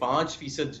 5%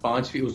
5,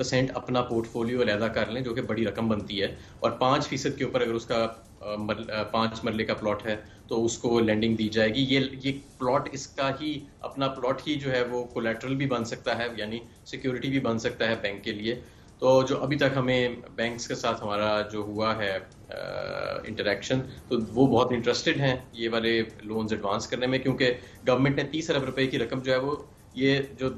10% اپنا port folio علیحدہ کر لیں جو کہ بڑی رقم بنتی ہے, اور 5% کے اوپر اگر اس کا 5 مرلے کا پلاٹ ہے تو اس کو لینڈنگ دی جائے گی. یہ پلاٹ اس کا ہی اپنا پلاٹ ہی جو ہے وہ کولیٹرل بھی بن سکتا ہے, یعنی سیکیورٹی بھی بن سکتا ہے بینک کے لیے. تو جو ابھی تک ہمیں بینکس کے ساتھ ہمارا جو ہوا ہے انٹریکشن, تو وہ بہت انٹرسٹڈ ہیں یہ والے لونز ایڈوانس کرنے میں, کیونکہ گورنمنٹ نے 30 ارب روپے کی رقم جو ہے وہ یہ جو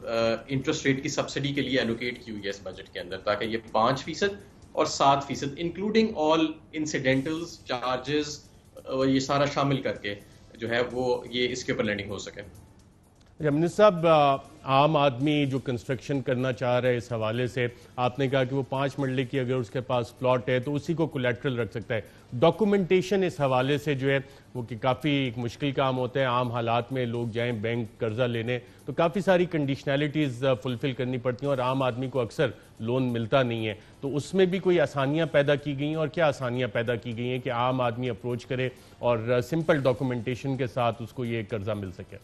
انٹرسٹ ریٹ کی سبسڈی کے لیے الوکیٹ کی ہوئی ہے اس بجٹ کے اندر, تاکہ یہ 5% اور 7% انکلوڈنگ آل انسیڈنٹلز چارجز یہ سارا شامل کر کے جو ہے وہ یہ اس کے اوپر لینڈنگ ہو سکے. منسٹر صاحب, عام آدمی جو کنسٹرکشن کرنا چاہ رہا ہے اس حوالے سے, آپ نے کہا کہ وہ 5 مرلے کی اگر اس کے پاس پلاٹ ہے تو اسی کو کولیٹرل رکھ سکتا ہے. ڈاکومنٹیشن اس حوالے سے جو ہے وہ کہ کافی ایک مشکل کام ہوتا ہے. عام حالات میں لوگ جائیں بینک قرضہ لینے تو کافی ساری کنڈیشنلٹیز فلفل کرنی پڑتی ہیں اور عام آدمی کو اکثر لون ملتا نہیں ہے. تو اس میں بھی کوئی آسانیاں پیدا کی گئی ہیں, اور کیا آسانیاں پیدا کی گئی ہیں کہ عام آدمی اپروچ کرے اور سمپل ڈاکومنٹیشن کے ساتھ اس کو یہ قرضہ مل سکے؟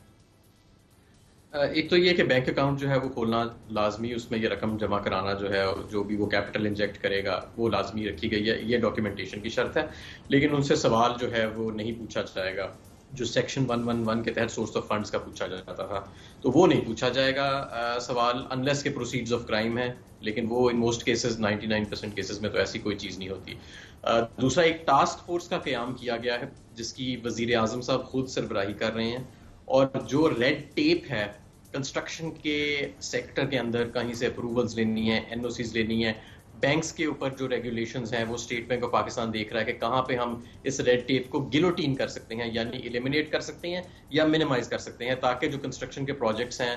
ایک تو یہ کہ بینک اکاؤنٹ جو ہے وہ کھولنا لازمی, اس میں یہ رقم جمع کرانا جو ہے جو بھی وہ کیپٹل انجیکٹ کرے گا وہ لازمی رکھی گئی ہے, یہ ڈاکیومنٹیشن کی شرط ہے. لیکن ان سے سوال جو ہے وہ نہیں پوچھا جائے گا جو سیکشن 111 کے تحت سورس آف فنڈز کا پوچھا جاتا تھا, تو وہ نہیں پوچھا جائے گا سوال انلیس کے پروسیڈز آف کرائم ہیں, لیکن وہ ان موسٹ کیسز 99% کیسز میں تو ایسی کوئی چیز نہیں ہوتی. دوسرا, ایک ٹاسک فورس کا قیام کیا گیا ہے جس کی وزیر اعظم صاحب خود سربراہی کر رہے ہیں, اور جو ریڈ ٹیپ ہے کنسٹرکشن کے سیکٹر کے اندر, کہیں سے اپروولز لینی ہے, این او سیز لینی ہے, بینکس کے اوپر جو ریگولیشنز ہیں وہ اسٹیٹ بینک آف پاکستان دیکھ رہا ہے کہ کہاں پہ ہم اس ریڈ ٹیپ کو گلوٹین کر سکتے ہیں, یعنی ایلیمینیٹ کر سکتے ہیں یا منیمائز کر سکتے ہیں, تاکہ جو کنسٹرکشن کے پروجیکٹس ہیں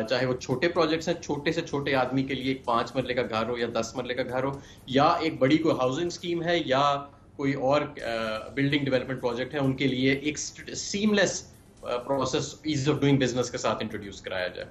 چاہے وہ چھوٹے پروجیکٹس ہیں, چھوٹے سے چھوٹے آدمی کے لیے ایک 5 مرلے کا گھر ہو یا 10 مرلے کا گھر ہو, یا ایک بڑی کوئی ہاؤسنگ اسکیم ہے یا کوئی اور بلڈنگ ڈیولپمنٹ پروجیکٹ ہے, ان کے لیے ایک seamless process as of doing business کے ساتھ انٹروڈیوس کرایا جائے.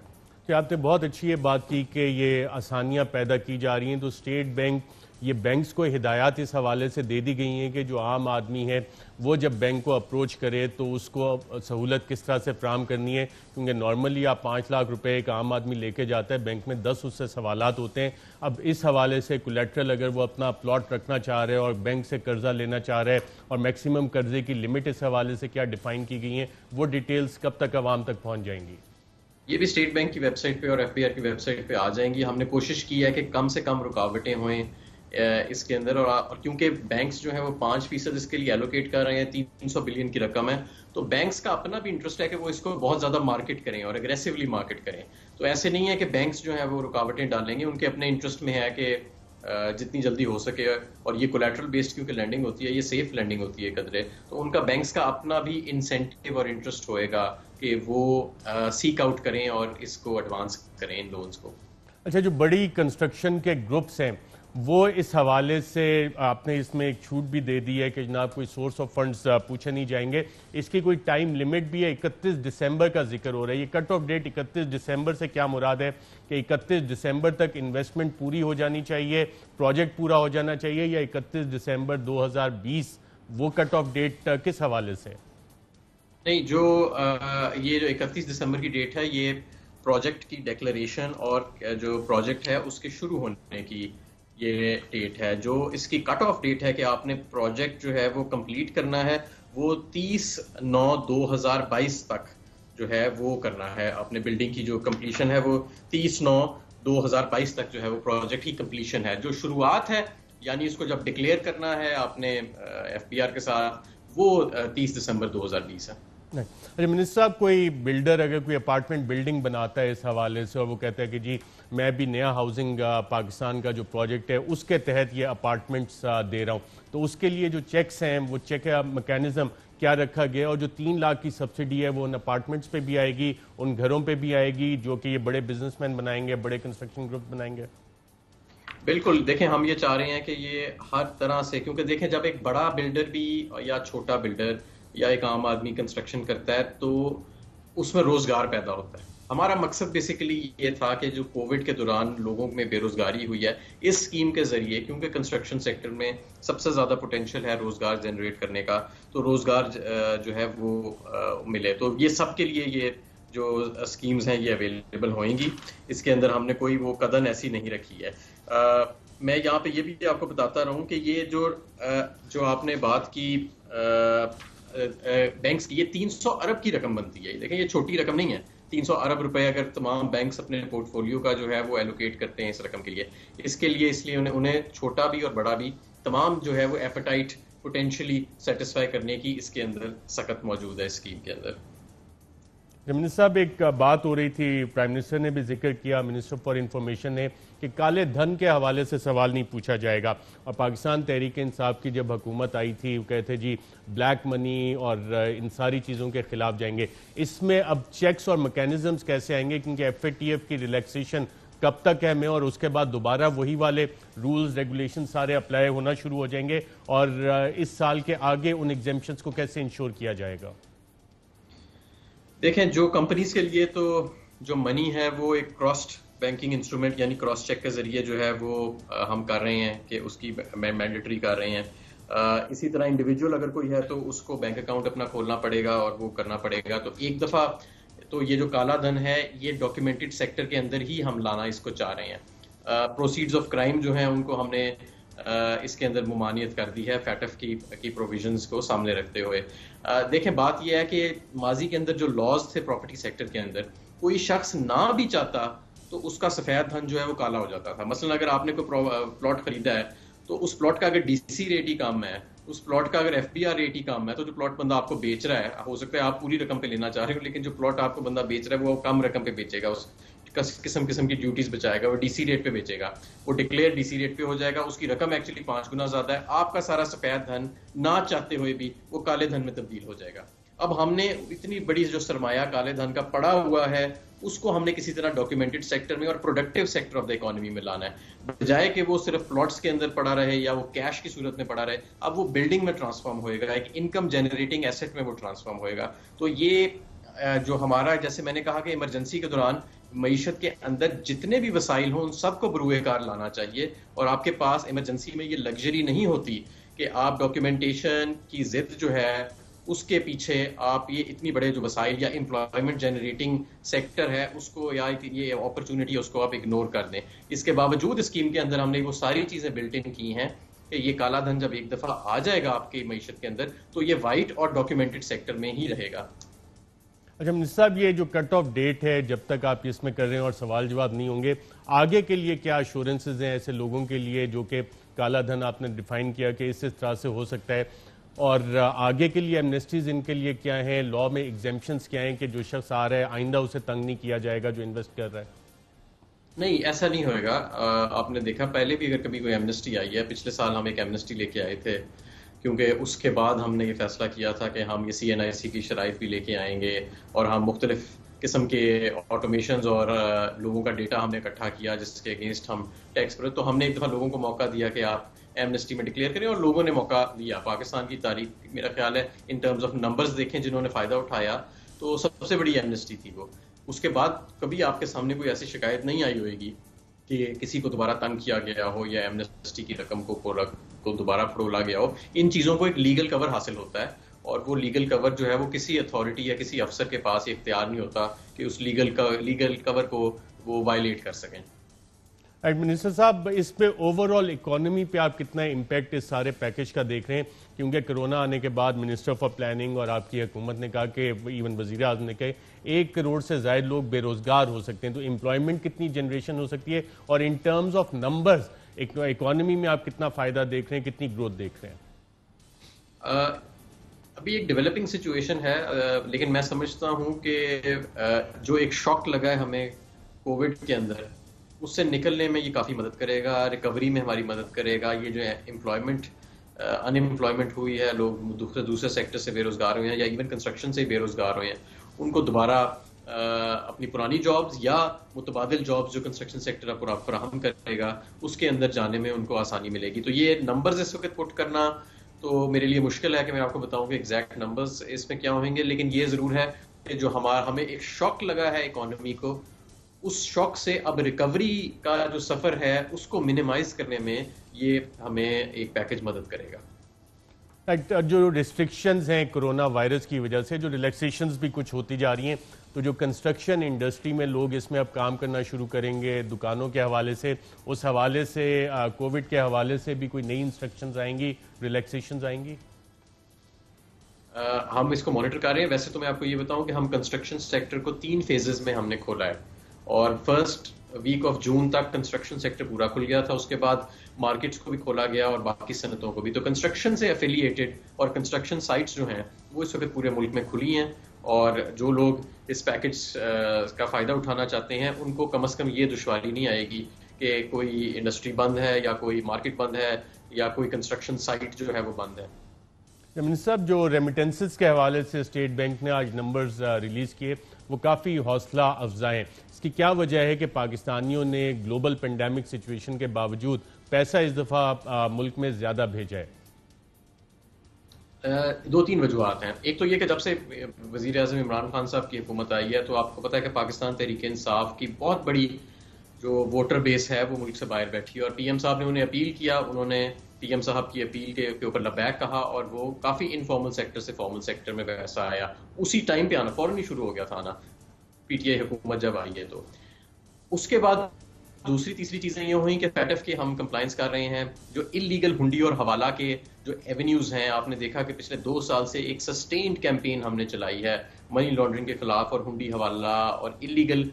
کہ آپ نے بہت اچھی یہ بات کی کہ یہ آسانیاں پیدا کی جا رہی ہیں, تو اسٹیٹ بینک یہ بینکس کو ہدایات اس حوالے سے دے دی گئی ہیں کہ جو عام آدمی ہے وہ جب بینک کو اپروچ کرے تو اس کو سہولت کس طرح سے فراہم کرنی ہے, کیونکہ نارملی آپ 5 لاکھ روپے ایک عام آدمی لے کے جاتا ہے, بینک میں 10 اس سے سوالات ہوتے ہیں. اب اس حوالے سے کولیٹرل اگر وہ اپنا پلاٹ رکھنا چاہ رہے ہیں اور بینک سے قرضہ لینا چاہ رہے ہیں, اور میکسیمم قرضے کی لمٹ اس حوالے سے کیا ڈیفائن کی گئی ہیں, وہ ڈیٹیلز کب تک عوام تک پہنچ جائیں گی؟ یہ بھی اسٹیٹ بینک کی ویب سائٹ پہ اور ایف بی آر کی ویب سائٹ پہ آ جائیں گی. ہم نے کوشش کی ہے کہ کم سے کم رکاوٹیں ہوئیں اس کے اندر, اور کیونکہ بینکس جو ہیں وہ 5% اس کے لیے ایلوکیٹ کر رہے ہیں, 300 بلین کی رقم ہے, تو بینکس کا اپنا بھی انٹرسٹ ہے کہ وہ اس کو بہت زیادہ مارکیٹ کریں اور اگریسولی مارکیٹ کریں. تو ایسے نہیں ہے کہ بینکس جو ہیں وہ رکاوٹیں ڈالیں گے, ان کے اپنے انٹرسٹ میں ہے کہ جتنی جلدی ہو سکے, اور یہ کولیٹرل بیسڈ کیونکہ لینڈنگ ہوتی ہے, یہ سیف لینڈنگ ہوتی ہے قدرے, تو ان کا بینکس کا اپنا بھی انسینٹیو اور انٹرسٹ ہوئے گا کہ وہ سیک آؤٹ کریں اور اس کو ایڈوانس کریں ان لونز کو. اچھا, جو بڑی کنسٹرکشن کے گروپس ہیں وہ اس حوالے سے آپ نے اس میں ایک چھوٹ بھی دے دی ہے کہ جناب کوئی سورس آف فنڈز پوچھے نہیں جائیں گے, اس کی کوئی ٹائم لمٹ بھی ہے؟ 31 دسمبر کا ذکر ہو رہا ہے, یہ کٹ آف ڈیٹ 31 دسمبر سے کیا مراد ہے کہ 31 دسمبر تک انویسٹمنٹ پوری ہو جانی چاہیے, پروجیکٹ پورا ہو جانا چاہیے, یا 31 دسمبر 2020 وہ کٹ آف ڈیٹ کس حوالے سے؟ نہیں, جو یہ جو 31 دسمبر کی ڈیٹ ہے یہ پروجیکٹ کی ڈیکلریشن اور جو پروجیکٹ ہے اس کے شروع ہونے کی یہ ڈیٹ ہے. جو اس کی کٹ آف ڈیٹ ہے کہ آپ نے پروجیکٹ جو ہے وہ کمپلیٹ کرنا ہے وہ 30/9/2022 تک جو ہے وہ کرنا ہے. آپ نے بلڈنگ کی جو کمپلیشن ہے وہ 30/9/2022 تک جو ہے وہ پروجیکٹ کی کمپلیشن ہے. جو شروعات ہے یعنی اس کو جب ڈکلیئر کرنا ہے آپ نے ایف پی آر کے ساتھ, وہ 30 دسمبر 2020 ہے. اچھا منسٹر صاحب, کوئی بلڈر اگر کوئی اپارٹمنٹ بلڈنگ بناتا ہے اس حوالے سے اور وہ کہتا ہے کہ جی میں بھی نیا ہاؤسنگ پاکستان کا جو پروجیکٹ ہے اس کے تحت یہ اپارٹمنٹس دے رہا ہوں, تو اس کے لیے جو چیکس ہیں وہ چیک میکینزم کیا رکھا گیا, اور جو 3 لاکھ کی سبسڈی ہے وہ ان اپارٹمنٹس پہ بھی آئے گی, ان گھروں پہ بھی آئے گی جو کہ یہ بڑے بزنس مین بنائیں گے, بڑے کنسٹرکشن گروپ بنائیں گے؟ بالکل, دیکھیں ہم یہ چاہ رہے ہیں کہ یہ ہر طرح سے, کیونکہ دیکھیں جب ایک بڑا بلڈر بھی یا چھوٹا بلڈر یا ایک عام آدمی کنسٹرکشن کرتا ہے تو اس میں روزگار پیدا ہوتا ہے. ہمارا مقصد بیسیکلی یہ تھا کہ جو کووڈ کے دوران لوگوں میں بے روزگاری ہوئی ہے, اس اسکیم کے ذریعے, کیونکہ کنسٹرکشن سیکٹر میں سب سے زیادہ پوٹینشیل ہے روزگار جنریٹ کرنے کا, تو روزگار جو ہے وہ ملے. تو یہ سب کے لیے یہ جو اسکیمز ہیں یہ اویلیبل ہوئیں گی. اس کے اندر ہم نے کوئی وہ قدر ایسی نہیں رکھی ہے. میں یہاں پہ یہ بھی آپ کو بتاتا رہوں کہ یہ جو آپ نے بات کی بینکس کی، یہ 300 ارب کی رقم بنتی ہے. دیکھیں یہ چھوٹی رقم نہیں ہے. 300 ارب روپے اگر تمام بینکس اپنے پورٹ فولیو کا جو ہے وہ ایلوکیٹ کرتے ہیں اس رقم کے لیے، اس لیے انہیں چھوٹا بھی اور بڑا بھی تمام جو ہے وہ ایپیٹائٹ پوٹینشلی سیٹسفائی کرنے کی اس کے اندر سخت موجود ہے اسکیم کے اندر. منسٹر صاحب، ایک بات ہو رہی تھی، پرائم منسٹر نے بھی ذکر کیا، منسٹر فار انفارمیشن نے، کہ کالے دھن کے حوالے سے سوال نہیں پوچھا جائے گا. اور پاکستان تحریک انصاف کی جب حکومت آئی تھی وہ کہتے جی بلیک منی اور ان ساری چیزوں کے خلاف جائیں گے. اس میں اب چیکس اور میکینزمز کیسے آئیں گے؟ کیونکہ ایف اے ٹی ایف کی ریلیکسیشن کب تک ہے میں، اور اس کے بعد دوبارہ وہی والے رولز ریگولیشن سارے اپلائی ہونا شروع ہو جائیں گے، اور اس سال کے آگے ان ایگزیمپشنز کو کیسے انشور کیا جائے گا؟ دیکھیں جو کمپنیز کے لیے تو جو منی ہے وہ ایک کراس بینکنگ انسٹرومنٹ یعنی کراس چیک کے ذریعے جو ہے وہ ہم کر رہے ہیں کہ اس کی مینڈیٹری کر رہے ہیں. اسی طرح انڈیویجول اگر کوئی ہے تو اس کو بینک اکاؤنٹ اپنا کھولنا پڑے گا اور وہ کرنا پڑے گا. تو ایک دفعہ تو یہ جو کالا دھن ہے یہ ڈاکیومنٹڈ سیکٹر کے اندر ہی ہم لانا اس کو چاہ رہے ہیں. پروسیڈز آف کرائم جو ہیں ان کو ہم نے اس کے اندر ممانعت کر دی ہے فیٹف کی پروویژنز کو سامنے رکھتے ہوئے. دیکھیں بات یہ ہے کہ ماضی کے اندر جو لاز تھے پراپرٹی سیکٹر کے اندر، کوئی شخص نہ بھی چاہتا تو اس کا سفید دھن جو ہے وہ کالا ہو جاتا تھا. مثلا اگر آپ نے کوئی پلاٹ خریدا ہے تو اس پلاٹ کا اگر ڈی سی ریٹ ہی کم ہے، اس پلاٹ کا اگر ایف بی آر ریٹ ہی کم ہے، تو جو پلاٹ بندہ آپ کو بیچ رہا ہے، ہو سکتا ہے آپ پوری رقم پہ لینا چاہ رہے ہو لیکن جو پلاٹ آپ کو بندہ بیچ رہا ہے وہ کم رقم پہ بیچے گا، اس قسم کی ڈیوٹیز بچائے گا، وہ ڈی سی ریٹ پہ بیچے گا، وہ ڈکلیئر ڈی سی ریٹ پہ ہو جائے گا، اس کی رقم ایکچولی 5 گنا زیادہ ہے. آپ کا سارا سفید دھن نہ چاہتے ہوئے بھی وہ کالے دھن میں تبدیل ہو جائے گا. اب ہم نے اتنی بڑی جو سرمایہ کالے دھن کا پڑا ہوا ہے اس کو ہم نے کسی طرح ڈاکیومنٹڈ سیکٹر میں اور productive sector of the economy میں لانا ہے، بجائے کہ وہ صرف پلاٹس کے اندر پڑا رہے یا وہ کیش کی صورت میں پڑا رہے. اب وہ بلڈنگ میں ٹرانسفارم ہوئے گا، ایک انکم جنریٹنگ ایسٹ میں وہ ٹرانسفارم ہوئے گا. تو یہ جو ہمارا، جیسے میں نے کہا کہ ایمرجنسی کے دوران معیشت کے اندر جتنے بھی وسائل ہوں ان سب کو بروئے کار لانا چاہیے. اور آپ کے پاس ایمرجنسی میں یہ لگژری نہیں ہوتی کہ آپ ڈاکیومنٹیشن کی ضد جو ہے اس کے پیچھے آپ یہ اتنی بڑے جو وسائل یا امپلائمنٹ جنریٹنگ سیکٹر ہے اس کو یا یہ اپرچونٹی اس کو آپ اگنور کر دیں. اس کے باوجود اسکیم کے اندر ہم نے وہ ساری چیزیں بلٹ ان کی ہیں کہ یہ کالا دھن جب ایک دفعہ آ جائے گا آپ کی معیشت کے اندر تو یہ وائٹ اور ڈاکیومنٹڈ سیکٹر میں ہی رہے گا. اچھا منسٹر صاحب، یہ جو کٹ آف ڈیٹ ہے جب تک آپ اس میں کر رہے ہیں اور سوال جواب نہیں ہوں گے، آگے کے لیے کیا ایشورنسز ہیں ایسے لوگوں کے لیے جو کہ کالا دھن آپ نے ڈیفائن کیا کہ اس طرح سے ہو سکتا ہے، اور آگے کے لیے ایمنسٹیز ان کے لیے کیا ہیں، لا میں ایگزیمپشنز کیا ہیں کہ جو شخص آ رہا ہے آئندہ اسے تنگ نہیں کیا جائے گا جو انویسٹ کر رہا ہے؟ نہیں، ایسا نہیں ہوئے گا. آپ نے دیکھا پہلے بھی اگر کبھی کوئی ایمنسٹی آئی ہے، پچھلے سال ہم ایک ایمنسٹی لے کے آئے تھے کیونکہ اس کے بعد ہم نے یہ فیصلہ کیا تھا کہ ہم یہ سی این آئی سی کی شرائط بھی لے کے آئیں گے اور ہم مختلف قسم کے آٹومیشنز اور لوگوں کا ڈیٹا ہم نے اکٹھا کیا جس کے اگینسٹ ہم ٹیکس پر. تو ہم نے ایک دفعہ لوگوں کو موقع دیا کہ آپ ایمنسٹی میں ڈکلیئر کریں اور لوگوں نے موقع دیا. پاکستان کی تاریخ میرا خیال ہے ان ٹرمز آف نمبرز دیکھیں جنہوں نے فائدہ اٹھایا تو سب سے بڑی ایمنسٹی تھی وہ. اس کے بعد کبھی آپ کے سامنے کوئی ایسی شکایت نہیں آئی ہوئے گی کہ کسی کو دوبارہ تنگ کیا گیا ہو یا ایمنسٹی کی رقم کو دوبارہ فرولا گیا ہو. ان چیزوں کو ایک لیگل کور حاصل ہوتا ہے اور وہ لیگل کور جو ہے وہ کسی اتھارٹی یا کسی افسر کے پاس یہ اختیار نہیں ہوتا کہ اس لیگل کور کو وہ وائلیٹ کر سکیں. منسٹر صاحب، اس پہ اوورآل اکانومی پہ آپ کتنا امپیکٹ اس سارے پیکج کا دیکھ رہے ہیں؟ کیونکہ کرونا آنے کے بعد منسٹر فار پلاننگ اور آپ کی حکومت نے کہا کہ ایون وزیر اعظم نے کہا 1 کروڑ سے زائد لوگ بے روزگار ہو سکتے ہیں. تو امپلائمنٹ کتنی جنریشن ہو سکتی ہے اور in terms of numbers economy میں آپ کتنا فائدہ دیکھ رہے ہیں، کتنی گروتھ دیکھ رہے ہیں؟ ابھی ایک ڈیولپنگ سچویشن ہے لیکن میں سمجھتا ہوں کہ جو ایک شاک لگا ہے ہمیں کووڈ کے اندر اس سے نکلنے میں یہ کافی مدد کرے گا، ریکوری میں ہماری مدد کرے گا. یہ جو ان امپلائمنٹ ہوئی ہے، لوگ دوسرے سیکٹر سے بے روزگار ہوئے ہیں یا ایون کنسٹرکشن سے بے روزگار ہوئے ہیں، ان کو دوبارہ اپنی پرانی جابز یا متبادل جابز جو کنسٹرکشن سیکٹر فراہم کرے گا اس کے اندر جانے میں ان کو آسانی ملے گی. تو یہ نمبرز اس وقت پٹ کرنا تو میرے لیے مشکل ہے کہ میں آپ کو بتاؤں کہ ایگزیکٹ نمبرز اس میں کیا ہوئیں گے، لیکن یہ ضرور ہے کہ جو ہمیں ایک شاک لگا ہے اکانومی کو، اس شاک سے اب ریکوری کا جو سفر ہے اس کو منیمائز کرنے میں یہ ہمیں ایک پیکج مدد کرے گا. جو ریسٹرکشنز ہیں کرونا وائرس کی وجہ سے، جو ریلیکسیشنز بھی کچھ ہوتی جا رہی ہیں، تو جو کنسٹرکشن انڈسٹری میں لوگ اس میں اب کام کرنا شروع کریں گے دکانوں کے حوالے سے، اس حوالے سے کووڈ کے حوالے سے بھی کوئی نئی انسٹرکشنز آئیں گی، ریلیکسیشنز آئیں گی؟ ہم اس کو مانیٹر کر رہے ہیں. ویسے تو میں آپ کو یہ بتاؤں کہ ہم کنسٹرکشن سیکٹر کو 3 فیزز میں ہم نے کھولا ہے، اور فرسٹ ویک آف جون تک کنسٹرکشن سیکٹر پورا کھل گیا تھا. اس کے بعد مارکیٹس کو بھی کھولا گیا اور باقی صنعتوں کو بھی. تو کنسٹرکشن سے ایفیلیٹڈ اور کنسٹرکشن سائٹس جو ہیں وہ اس وقت پورے ملک میں کھلی ہیں، اور جو لوگ اس پیکج کا فائدہ اٹھانا چاہتے ہیں ان کو کم از کم یہ دشواری نہیں آئے گی کہ کوئی انڈسٹری بند ہے یا کوئی مارکیٹ بند ہے یا کوئی کنسٹرکشن سائٹ جو ہے وہ بند ہے. منسٹر صاحب، جو ریمیٹنسز کے حوالے سے اسٹیٹ بینک نے آج نمبرز ریلیز کیے وہ کافی حوصلہ افزا ہیں. اس کی کیا وجہ ہے کہ پاکستانیوں نے گلوبل پینڈیمک سچویشن کے باوجود پیسہ اس دفعہ ملک میں زیادہ بھیجا ہے؟ 2-3 وجوہات ہیں. ایک تو یہ کہ جب سے وزیر اعظم عمران خان صاحب کی حکومت آئی ہے تو آپ کو پتا ہے کہ پاکستان تحریک انصاف کی بہت بڑی جو ووٹر بیس ہے وہ ملک سے باہر بیٹھی ہے، اور پی ایم صاحب نے انہیں اپیل کیا، انہوں نے پی ایم صاحب کی اپیل کے اوپر لبیک کہا، اور وہ کافی انفارمل سیکٹر سے فارمل سیکٹر میں پیسہ آیا. اسی ٹائم پہ آنا فوراً ہی شروع ہو گیا تھا آنا پی ٹی آئی حکومت جب آئی ہے. تو اس کے بعد دوسری تیسری چیزیں یہ ہوئیں کہ فیٹ ایف کے ہم کمپلائنس کر رہے ہیں. جو انلیگل ہنڈی اور حوالہ کے جو ایونیوز ہیں، آپ نے دیکھا کہ پچھلے 2 سال سے ایک سسٹینڈ کیمپین ہم نے چلائی ہے منی لانڈرنگ کے خلاف، اور ہنڈی حوالہ اور انلیگل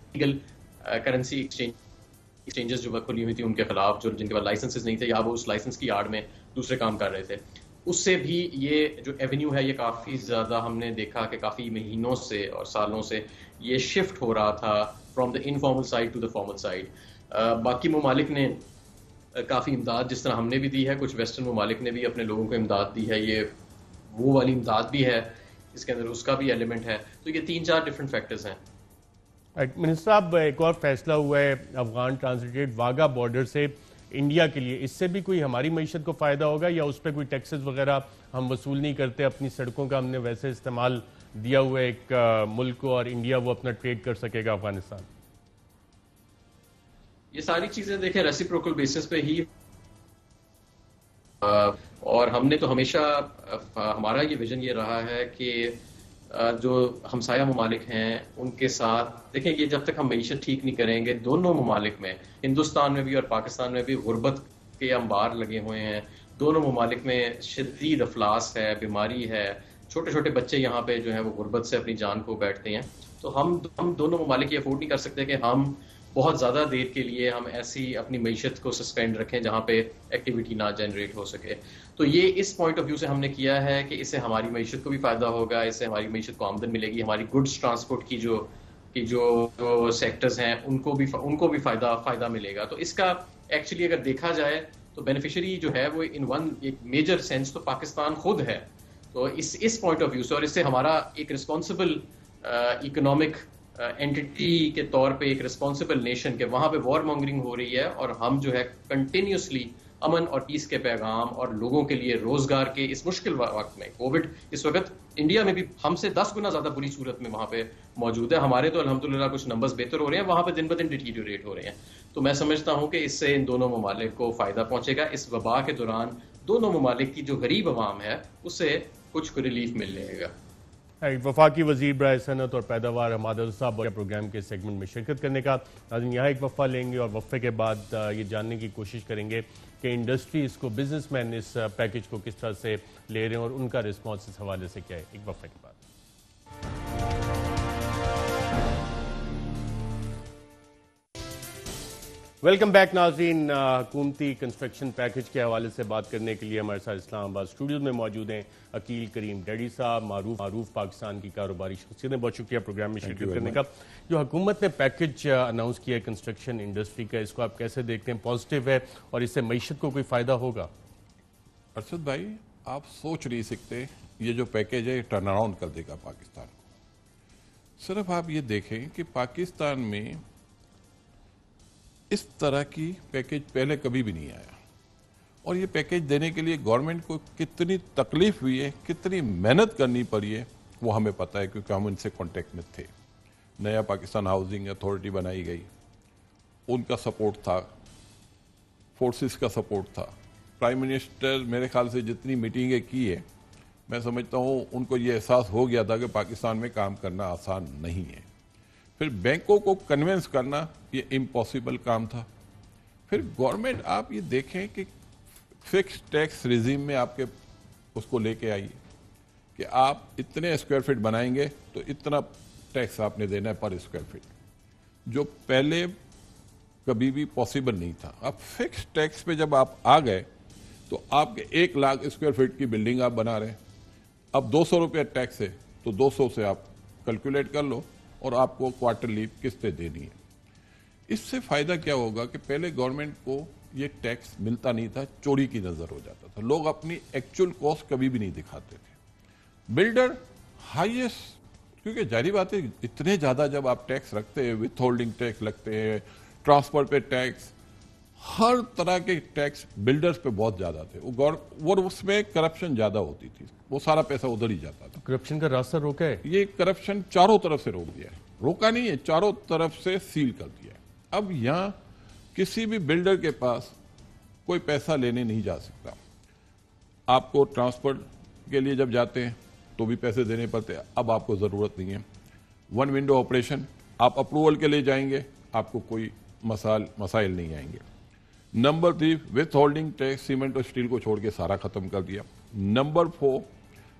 کرنسی ایکسچینجز جو کھلی ہوئی تھی ان کے خلاف، جو جن کے پاس لائسنسز نہیں تھے یا وہ اس لائسنس کی آڑ میں دوسرے کام کر رہے تھے. اس سے بھی یہ جو ایونیو ہے یہ کافی زیادہ ہم نے دیکھا کہ کافی مہینوں سے اور سالوں سے یہ شفٹ ہو رہا تھا from the informal side to the formal side. باقی ممالک نے کافی امداد جس طرح ہم نے بھی دی ہے، کچھ ویسٹرن ممالک نے بھی اپنے لوگوں کو امداد دی ہے، یہ وہ والی امداد بھی ہے، اس کے اندر اس کا بھی ایلیمنٹ ہے. تو یہ 3-4 ڈفرینٹ فیکٹرز ہیں. منسٹر صاحب، ایک اور فیصلہ ہوا ہے افغان ٹرانزیٹ واگا بارڈر سے انڈیا کے لیے، اس سے بھی کوئی ہماری معیشت کو فائدہ ہوگا یا اس پہ کوئی ٹیکسز وغیرہ ہم وصول نہیں کرتے؟ اپنی سڑکوں کا ہم نے ویسے استعمال دیا ہوا ہے ایک ملک کو، اور انڈیا وہ اپنا ٹریڈ کر سکے گا افغانستان. یہ ساری چیزیں دیکھیں ریسیپروکل بیسس پہ ہی، اور ہم نے تو ہمیشہ ہمارا یہ ویژن یہ رہا ہے کہ جو ہمسایہ ممالک ہیں ان کے ساتھ دیکھیں، یہ جب تک ہم معیشت ٹھیک نہیں کریں گے، دونوں ممالک میں ہندوستان میں بھی اور پاکستان میں بھی غربت کے انبار لگے ہوئے ہیں. دونوں ممالک میں شدید افلاس ہے، بیماری ہے، چھوٹے چھوٹے بچے یہاں پہ جو ہیں وہ غربت سے اپنی جان کھو بیٹھتے ہیں. تو ہم دونوں ممالک یہ افورڈ نہیں کر سکتے کہ ہم بہت زیادہ دیر کے لیے ہم ایسی اپنی معیشت کو سسپینڈ رکھیں جہاں پہ ایکٹیویٹی نہ جنریٹ ہو سکے. تو یہ اس پوائنٹ آف ویو سے ہم نے کیا ہے کہ اس سے ہماری معیشت کو بھی فائدہ ہوگا، اس سے ہماری معیشت کو آمدن ملے گی، ہماری گڈس ٹرانسپورٹ کی جو سیکٹرز ہیں ان کو بھی فائدہ ملے گا. تو اس کا ایکچولی اگر دیکھا جائے تو بینیفیشری جو ہے وہ ایک میجر سینس تو پاکستان خود ہے. تو اس پوائنٹ آف ویو سے، اور اس سے ہمارا ایک رسپانسبل اکنامک اینٹی کے طور پہ ایک رسپانسبل نیشن کے وہاں پہ وار مانگرنگ ہو رہی ہے، اور ہم جو ہے کنٹینیوسلی امن اور پیس کے پیغام اور لوگوں کے لیے روزگار کے اس مشکل وقت میں، کووڈ اس وقت انڈیا میں بھی ہم سے 10 گنا زیادہ بری صورت میں وہاں پہ موجود ہے. ہمارے تو الحمدللہ کچھ نمبرز بہتر ہو رہے ہیں، وہاں پہ دن بدن ڈیٹیریوریٹ ہو رہے ہیں. تو میں سمجھتا ہوں کہ اس سے ان دونوں ممالک کو فائدہ پہنچے گا. اس وبا کے دوران دونوں ممالک کی جو غریب عوام ہے اس سے کچھ ریلیف مل جائے گا. وفاقی وزیر برائے صنعت اور پیداوار حماد صاحب پروگرام کے سیگمنٹ میں شرکت کرنے کا. ناظرین، یہاں ایک وقفہ لیں گے اور وقفے کے بعد یہ جاننے کی کوشش کریں گے کہ انڈسٹری اس کو، بزنس مین اس پیکج کو کس طرح سے لے رہے ہیں اور ان کا رسپانس اس حوالے سے کیا ہے. ایک وقفے کے بعد. ویلکم بیک ناظرین. حکومتی کنسٹرکشن پیکج کے حوالے سے بات کرنے کے لیے ہمارے ساتھ اسلام آباد اسٹوڈیوز میں موجود ہیں عقیل کریم ڈیڈی صاحب، معروف پاکستان کی کاروباری شخصیت. بہت شکریہ پروگرام میں شرکت کرنے کا. جو حکومت نے پیکج اناؤنس کیا ہے کنسٹرکشن انڈسٹری کا، اس کو آپ کیسے دیکھتے ہیں؟ پازیٹیو ہے اور اس سے معیشت کو کوئی فائدہ ہوگا؟ ارشد بھائی، آپ سوچ نہیں سکتے یہ جو پیکج ہے یہ ٹرن اراؤنڈ کر دے گا پاکستان کو. صرف آپ یہ دیکھیں کہ پاکستان میں اس طرح کی پیکج پہلے کبھی بھی نہیں آیا، اور یہ پیکج دینے کے لیے گورنمنٹ کو کتنی تکلیف ہوئی ہے، کتنی محنت کرنی پڑی ہے، وہ ہمیں پتہ ہے کیونکہ ہم ان سے کانٹیکٹ میں تھے. نیا پاکستان ہاؤسنگ اتھارٹی بنائی گئی، ان کا سپورٹ تھا، فورسز کا سپورٹ تھا. پرائم منسٹر میرے خیال سے جتنی میٹنگیں کی ہے، میں سمجھتا ہوں ان کو یہ احساس ہو گیا تھا کہ پاکستان میں کام کرنا آسان نہیں ہے. پھر بینکوں کو کنونس کرنا یہ امپاسبل کام تھا. پھر گورنمنٹ آپ یہ دیکھیں کہ فکس ٹیکس ریزیم میں آپ کے اس کو لے کے آئیے کہ آپ اتنے اسکوائر فٹ بنائیں گے تو اتنا ٹیکس آپ نے دینا ہے پر اسکوائر فٹ, جو پہلے کبھی بھی پاسبل نہیں تھا. اب فکس ٹیکس پہ جب آپ آ گئے تو آپ کے 1 لاکھ اسکوائر فٹ کی بلڈنگ آپ بنا رہے ہیں, اب 200 روپے ٹیکس ہے تو 200 سے آپ کیلکولیٹ کر لو اور آپ کو کوارٹرلی قسطیں دینی ہے. اس سے فائدہ کیا ہوگا کہ پہلے گورنمنٹ کو یہ ٹیکس ملتا نہیں تھا, چوری کی نظر ہو جاتا تھا, لوگ اپنی ایکچوئل کاسٹ کبھی بھی نہیں دکھاتے تھے. بلڈر ہائیسٹ, کیونکہ ظاہری بات ہے اتنے زیادہ جب آپ ٹیکس رکھتے ہیں, وتھ ہولڈنگ ٹیکس لگتے ہیں, ٹرانسپورٹ پہ ٹیکس, ہر طرح کے ٹیکس بلڈرز پہ بہت زیادہ تھے, وہ اس میں کرپشن زیادہ ہوتی تھی, وہ سارا پیسہ ادھر ہی جاتا تھا. کرپشن کا راستہ روکا ہے یہ کرپشن چاروں طرف سے روک دیا ہے, روکا نہیں ہے, چاروں طرف سے سیل کر دیا ہے. اب یہاں کسی بھی بلڈر کے پاس کوئی پیسہ لینے نہیں جا سکتا. آپ کو ٹرانسپورٹ کے لیے جب جاتے ہیں تو بھی پیسے دینے پڑتے ہیں, اب آپ کو ضرورت نہیں ہے. 1 ونڈو آپریشن, آپ اپروول کے لیے جائیں گے, آپ کو کوئی مسائل نہیں آئیں گے. Number 3 withholding tax cement اور اسٹیل کو چھوڑ کے سارا ختم کر دیا. نمبر 4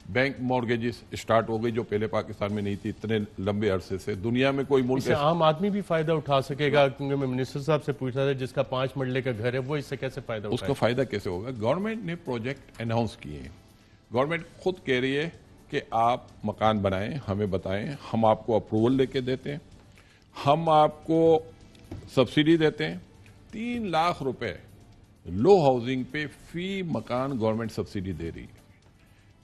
بینک مارگیجز اسٹارٹ ہو گئی, جو پہلے پاکستان میں نہیں تھی اتنے لمبے عرصے سے. دنیا میں کوئی ملک اس سے عام آدمی بھی فائدہ اٹھا سکے گا, کیونکہ میں منسٹر صاحب سے پوچھ رہا تھا جس کا 5 مرلے کا گھر ہے وہ اس سے کیسے فائدہ اس اٹھائے؟ کا فائدہ کیسے ہوگا؟ گورنمنٹ نے پروجیکٹ اناؤنس کیے ہیں. گورنمنٹ خود کہہ رہی ہے کہ آپ مکان بنائیں, ہمیں بتائیں, ہم آپ کو اپروول لے کے دیتے ہیں, ہم آپ کو سبسڈی دیتے ہیں. 3 لاکھ روپے لو ہاؤسنگ پہ فی مکان گورنمنٹ سبسڈی دے رہی ہے.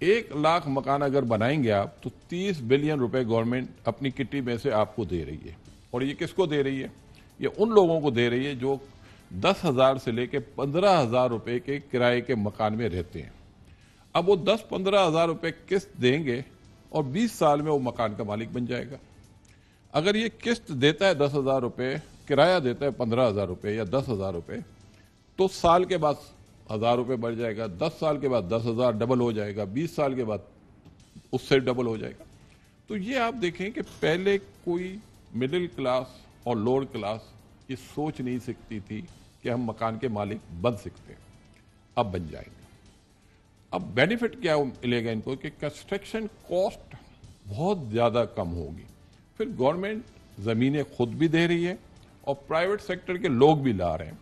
1 لاکھ مکان اگر بنائیں گے آپ تو 30 بلین روپے گورنمنٹ اپنی کٹی میں سے آپ کو دے رہی ہے. اور یہ کس کو دے رہی ہے؟ یہ ان لوگوں کو دے رہی ہے جو 10,000 سے لے کے 15,000 روپے کے کرائے کے مکان میں رہتے ہیں. اب وہ 10-15,000 روپے قسط دیں گے اور 20 سال میں وہ مکان کا مالک بن جائے گا. اگر یہ قسط دیتا ہے 10,000 روپے, کرایہ دیتا ہے 15,000 روپے یا 10,000 روپے, تو سال کے بعد 1,000 روپے بڑھ جائے گا, 10 سال کے بعد 10,000 ڈبل ہو جائے گا, 20 سال کے بعد اس سے ڈبل ہو جائے گا. تو یہ آپ دیکھیں کہ پہلے کوئی مڈل کلاس اور لوور کلاس یہ سوچ نہیں سکتی تھی کہ ہم مکان کے مالک بن سکتے ہیں, اب بن جائیں گے. اب بینیفٹ کیا ملے گا ان کو کہ کنسٹرکشن کاسٹ بہت زیادہ کم ہوگی. پھر گورنمنٹ زمینیں خود بھی دے رہی ہے اور پرائیویٹ سیکٹر کے لوگ بھی لا رہے ہیں.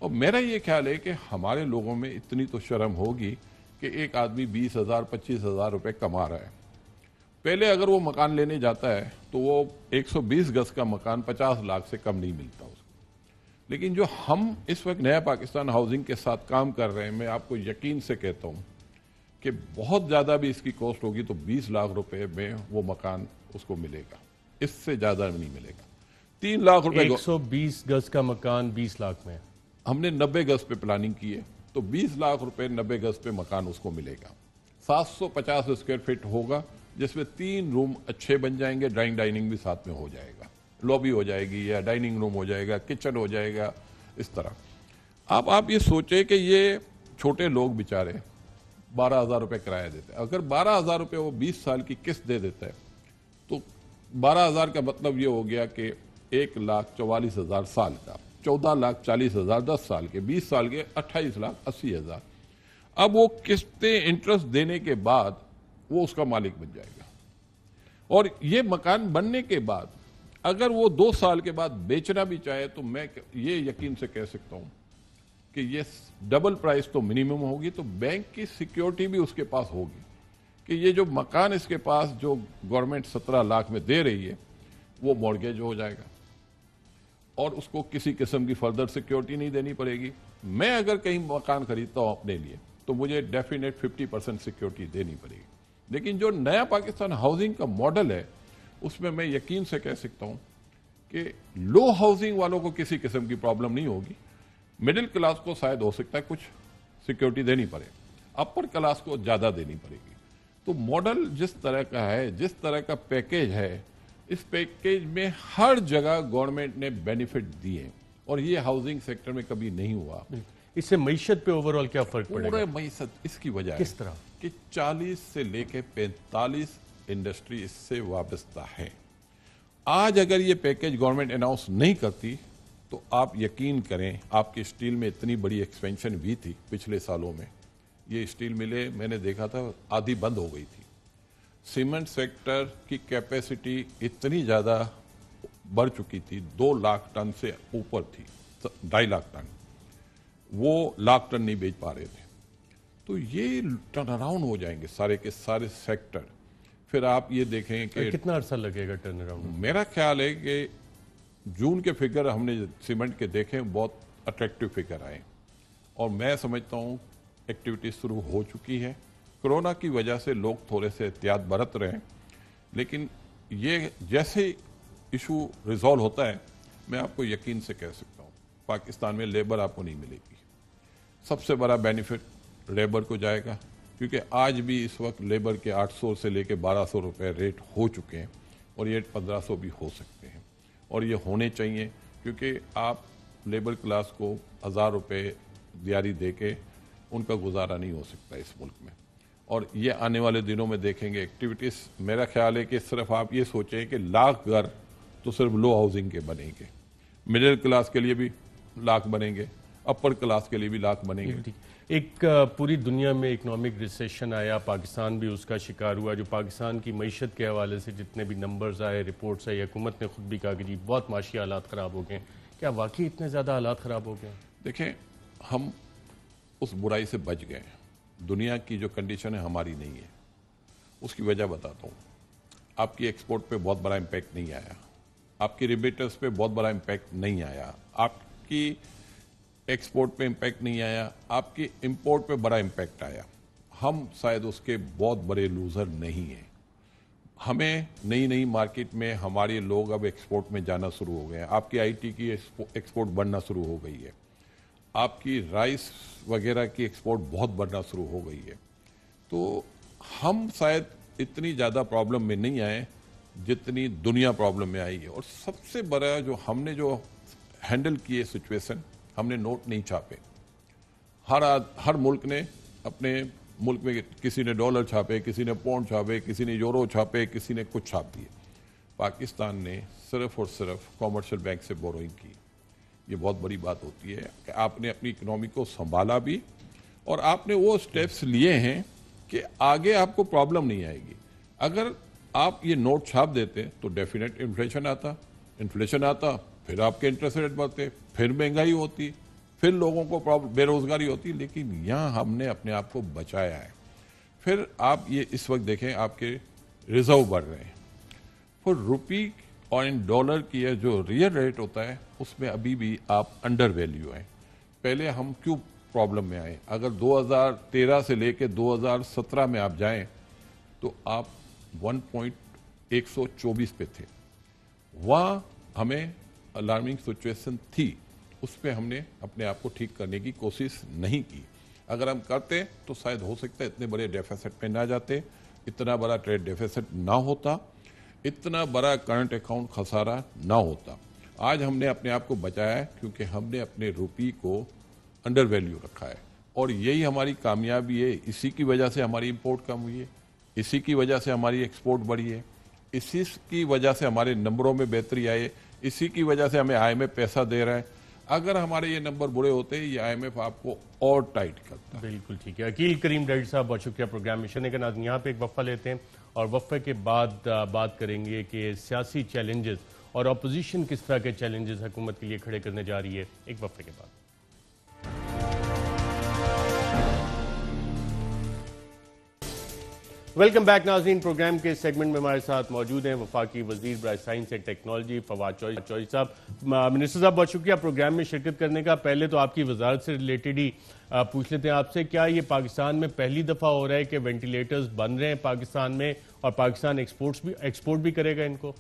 اور میرا یہ خیال ہے کہ ہمارے لوگوں میں اتنی تو شرم ہوگی کہ ایک آدمی 20,000 25,000 روپے کما رہا ہے. پہلے اگر وہ مکان لینے جاتا ہے تو وہ 120 گز کا مکان 50 لاکھ سے کم نہیں ملتا اس کو. لیکن جو ہم اس وقت نیا پاکستان ہاؤسنگ کے ساتھ کام کر رہے ہیں, میں آپ کو یقین سے کہتا ہوں کہ بہت زیادہ بھی اس کی کاسٹ ہوگی تو 20 لاکھ روپے میں وہ مکان اس کو ملے گا, اس سے زیادہ نہیں ملے گا. 3 لاکھ روپے 120 گز کا مکان 20 لاکھ میں, ہم نے 90 گز پہ پلاننگ کی ہے تو 20 لاکھ روپے 90 گز پہ مکان اس کو ملے گا. 750 اسکوائر فٹ ہوگا جس میں 3 روم اچھے بن جائیں گے, ڈائننگ بھی ساتھ میں ہو جائے گا, لابی ہو جائے گی یا ڈائننگ روم ہو جائے گا, کچن ہو جائے گا, اس طرح. اب آپ یہ سوچیں کہ یہ چھوٹے لوگ بیچارے 12,000 روپے کرایہ دیتے ہیں. اگر 12,000 روپے وہ 20 سال کی قسط دے دیتا ہے تو 12,000 کا مطلب یہ ہو گیا کہ 1,44,000 سال کا, 14,40,000 10 سال کے, 20 سال کے 28,80,000. اب وہ قسطیں انٹرسٹ دینے کے بعد وہ اس کا مالک بن جائے گا. اور یہ مکان بننے کے بعد اگر وہ 2 سال کے بعد بیچنا بھی چاہے تو میں یہ یقین سے کہہ سکتا ہوں کہ یہ ڈبل پرائس تو منیمم ہوگی, تو بینک کی سیکیورٹی بھی اس کے پاس ہوگی کہ یہ جو مکان اس کے پاس جو گورنمنٹ 17 لاکھ میں دے رہی ہے وہ مورگیج ہو جائے گا اور اس کو کسی قسم کی فردر سیکیورٹی نہیں دینی پڑے گی. میں اگر کہیں مکان خریدتا ہوں اپنے لیے تو مجھے ڈیفینیٹ 50% سیکیورٹی دینی پڑے گی. لیکن جو نیا پاکستان ہاؤسنگ کا ماڈل ہے اس میں میں یقین سے کہہ سکتا ہوں کہ لو ہاؤسنگ والوں کو کسی قسم کی پرابلم نہیں ہوگی. مڈل کلاس کو شاید ہو سکتا ہے کچھ سیکیورٹی دینی پڑے, اپر کلاس کو زیادہ دینی پڑے گی. تو ماڈل جس طرح کا ہے, جس طرح کا پیکیج ہے, اس پیکیج میں ہر جگہ گورنمنٹ نے بینیفٹ دیے اور یہ ہاؤسنگ سیکٹر میں کبھی نہیں ہوا. اس سے معیشت پہ اوورآل کیا فرق پڑے گا؟ پورے معیشت اس کی وجہ کس طرح کہ 40 سے لے کے 45 انڈسٹری اس سے وابستہ ہے آج اگر یہ پیکیج گورنمنٹ اناؤنس نہیں کرتی تو آپ یقین کریں آپ کی اسٹیل میں اتنی بڑی ایکسپینشن بھی تھی پچھلے سالوں میں، یہ اسٹیل ملیں میں نے دیکھا تھا آدھی بند ہو گئی تھی. سیمنٹ سیکٹر کی کیپیسٹی اتنی زیادہ بڑھ چکی تھی، 2 لاکھ ٹن سے اوپر تھی، 2.5 لاکھ ٹن، وہ لاکھ ٹن نہیں بیچ پا رہے تھے. تو یہ ٹرن اراؤنڈ ہو جائیں گے سارے کے سارے سیکٹر. پھر آپ یہ دیکھیں کہ کتنا عرصہ لگے گا ٹرن اراؤنڈ؟ میرا خیال ہے کہ جون کے فگر ہم نے سیمنٹ کے دیکھیں بہت اٹریکٹیو فگر آئے، اور میں سمجھتا ہوں ایکٹیویٹی شروع ہو چکی ہے. کرونا کی وجہ سے لوگ تھوڑے سے احتیاط برت رہے ہیں، لیکن یہ جیسے ایشو ریزالو ہوتا ہے میں آپ کو یقین سے کہہ سکتا ہوں پاکستان میں لیبر آپ کو نہیں ملے گی. سب سے بڑا بینیفٹ لیبر کو جائے گا، کیونکہ آج بھی اس وقت لیبر کے 800 سے لے کے 1200 روپے ریٹ ہو چکے ہیں، اور یہ 1500 بھی ہو سکتے ہیں، اور یہ ہونے چاہیے، کیونکہ آپ لیبر کلاس کو 1000 روپے دیاری دے کے ان کا گزارا نہیں ہو سکتا اس ملک میں. اور یہ آنے والے دنوں میں دیکھیں گے ایکٹیویٹیز. میرا خیال ہے کہ صرف آپ یہ سوچیں کہ لاکھ گھر تو صرف لو ہاؤسنگ کے بنیں گے، مڈل کلاس کے لیے بھی لاکھ بنیں گے، اپر کلاس کے لیے بھی لاکھ بنیں گے. ایک پوری دنیا میں اکنامک ریسیشن آیا، پاکستان بھی اس کا شکار ہوا. جو پاکستان کی معیشت کے حوالے سے جتنے بھی نمبرز آئے، رپورٹس آئی، حکومت نے خود بھی کہا کہ جی بہت معاشی حالات خراب ہو گئے. کیا واقعی اتنے زیادہ حالات خراب ہو گئے؟ دیکھیں ہم اس برائی سے بچ گئے ہیں. دنیا کی جو کنڈیشن ہے ہماری نہیں ہے. اس کی وجہ بتاتا ہوں. آپ کی ایکسپورٹ پہ بہت بڑا امپیکٹ نہیں آیا، آپ کی ریمیٹنس پہ بہت بڑا امپیکٹ نہیں آیا، آپ کی ایکسپورٹ پہ امپیکٹ نہیں آیا، آپ کی امپورٹ پہ بڑا امپیکٹ آیا. ہم شاید اس کے بہت بڑے لوزر نہیں ہیں. ہمیں نئی مارکیٹ میں ہمارے لوگ اب ایکسپورٹ میں جانا شروع ہو گئے ہیں. آپ کی آئی ٹی کی ایکسپورٹ بڑھنا شروع ہو گئی ہے، آپ کی رائس وغیرہ کی ایکسپورٹ بہت بڑھنا شروع ہو گئی ہے. تو ہم شاید اتنی زیادہ پرابلم میں نہیں آئے جتنی دنیا پرابلم میں آئی ہے. اور سب سے بڑا جو ہم نے جو ہینڈل کیے سچویشن، ہم نے نوٹ نہیں چھاپے. ہر ملک نے اپنے ملک میں کسی نے ڈالر چھاپے، کسی نے پاؤنڈ چھاپے، کسی نے یورو چھاپے، کسی نے کچھ چھاپ دیے. پاکستان نے صرف اور صرف کامرشل بینک سے بوروئنگ کی. یہ بہت بڑی بات ہوتی ہے کہ آپ نے اپنی اکنامی کو سنبھالا بھی، اور آپ نے وہ سٹیپس لیے ہیں کہ آگے آپ کو پرابلم نہیں آئے گی. اگر آپ یہ نوٹ چھاپ دیتے تو ڈیفینیٹ انفلیشن آتا، پھر آپ کے انٹرسٹ ریٹ بڑھتے، پھر مہنگائی ہوتی، پھر لوگوں کو بے روزگاری ہوتی. لیکن یہاں ہم نے اپنے آپ کو بچایا ہے. پھر آپ یہ اس وقت دیکھیں آپ کے ریزرو بڑھ رہے ہیں. پھر روپی اور ان ڈالر کی جو ریئل ریٹ ہوتا ہے اس میں ابھی بھی آپ انڈر ویلیو ہیں. پہلے ہم کیوں پرابلم میں آئے؟ اگر 2013 سے لے کے 2017 میں آپ جائیں تو آپ 1.124 پہ تھے. وہاں ہمیں الارمنگ سچویشن تھی، اس پہ ہم نے اپنے آپ کو ٹھیک کرنے کی کوشش نہیں کی. اگر ہم کرتے تو شاید ہو سکتا ہے اتنے بڑے ڈیفیسٹ پہ نہ جاتے، اتنا بڑا ٹریڈ ڈیفیسٹ نہ ہوتا، اتنا بڑا کرنٹ اکاؤنٹ خسارہ نہ ہوتا. آج ہم نے اپنے آپ کو بچایا ہے کیونکہ ہم نے اپنے روپی کو انڈر ویلیو رکھا ہے، اور یہی ہماری کامیابی ہے. اسی کی وجہ سے ہماری امپورٹ کم ہوئی ہے، اسی کی وجہ سے ہماری ایکسپورٹ بڑھی ہے، اسی کی وجہ سے ہمارے نمبروں میں بہتری آئی ہے، اسی کی وجہ سے ہمیں آئی ایم ایف پیسہ دے رہا ہے. اگر ہمارے یہ نمبر برے ہوتے یہ آئی ایم ایف آپ کو اور ٹائٹ کرتا. بالکل ٹھیک ہے. عقیل کریم ڈائٹ صاحب بہت شکریہ پروگرام میں شرکت کرنے کا. یہاں پہ ایک وقفہ لیتے ہیں اور وقفے کے بعد بات کریں گے کہ سیاسی چیلنجز اور اپوزیشن کس طرح کے چیلنجز حکومت کے لیے کھڑے کرنے جا رہی ہے. ایک وقفے کے بعد. ویلکم بیک ناظرین. پروگرام کے سیگمنٹ میں ہمارے ساتھ موجود ہیں وفاقی وزیر برائے science and technology Fawad Chaudhry صاحب. منسٹر صاحب بہت شکریہ پروگرام میں شرکت کرنے کا. پہلے تو آپ کی وزارت سے ریلیٹڈ ہی پوچھ لیتے ہیں آپ سے، کیا یہ پاکستان میں پہلی دفعہ ہو رہا ہے کہ وینٹیلیٹرز بن رہے ہیں پاکستان میں، اور پاکستان ایکسپورٹ بھی کرے گا ان کو؟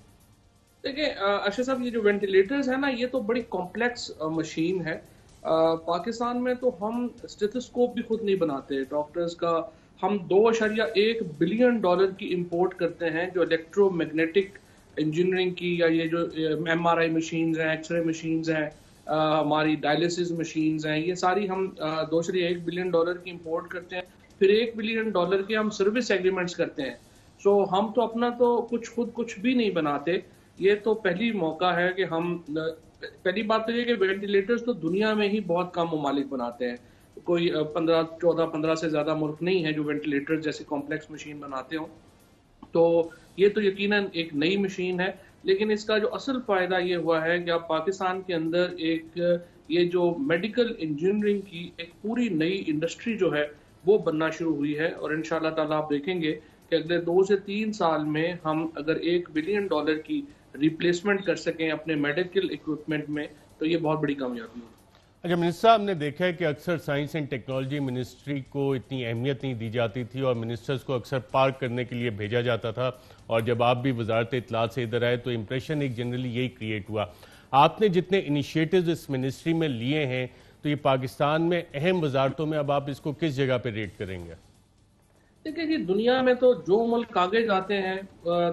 دیکھیں ارشد صاحب، یہ جو وینٹیلیٹرز ہیں نا، یہ تو بڑی کمپلیکس مشین ہے. پاکستان میں تو ہم اسٹیتھوسکوپ بھی خود نہیں بناتے. ڈاکٹرز کا ہم $2.1 بلین کی امپورٹ کرتے ہیں، جو الیکٹرو میگنیٹک انجینئرنگ کی، یا یہ جو ایم آر آئی مشینز ہیں، ایکس رے مشینز ہیں، ہماری ڈائلیسس مشینز ہیں، یہ ساری ہم $2.1 بلین کی امپورٹ کرتے ہیں. پھر $1 بلین کے ہم سروس ایگریمنٹس کرتے ہیں. سو ہم تو اپنا تو کچھ بھی نہیں بناتے. یہ تو پہلی موقع ہے کہ ہم پہلی بات تو یہ کہ وینٹیلیٹرز تو دنیا میں ہی بہت کم ممالک بناتے ہیں. کوئی 15 سے زیادہ ملک نہیں ہے جو وینٹیلیٹر جیسی کمپلیکس مشین بناتے ہوں. تو یہ تو یقیناً ایک نئی مشین ہے، لیکن اس کا جو اصل فائدہ یہ ہوا ہے کہ اب پاکستان کے اندر ایک یہ جو میڈیکل انجینئرنگ کی ایک پوری نئی انڈسٹری جو ہے وہ بننا شروع ہوئی ہے. اور انشاءاللہ تعالیٰ آپ دیکھیں گے کہ اگلے 2 سے 3 سال میں ہم اگر $1 بلین کی ریپلیسمنٹ کر سکیں اپنے میڈیکل اکوپمنٹ میں تو یہ بہت بڑی کامیابی ہوگی. اچھا منسٹر صاحب نے دیکھا ہے کہ اکثر سائنس اینڈ ٹیکنالوجی منسٹری کو اتنی اہمیت نہیں دی جاتی تھی اور منسٹرز کو اکثر پارک کرنے کے لیے بھیجا جاتا تھا، اور جب آپ بھی وزارت اطلاعات سے ادھر آئے تو امپریشن ایک جنرلی یہی کریٹ ہوا. آپ نے جتنے انیشیٹوز اس منسٹری میں لیے ہیں تو یہ پاکستان میں اہم وزارتوں میں اب آپ اس کو کس جگہ پہ ریٹ کریں گے؟ دیکھیں جی، دنیا میں تو جو ملک آگے جاتے ہیں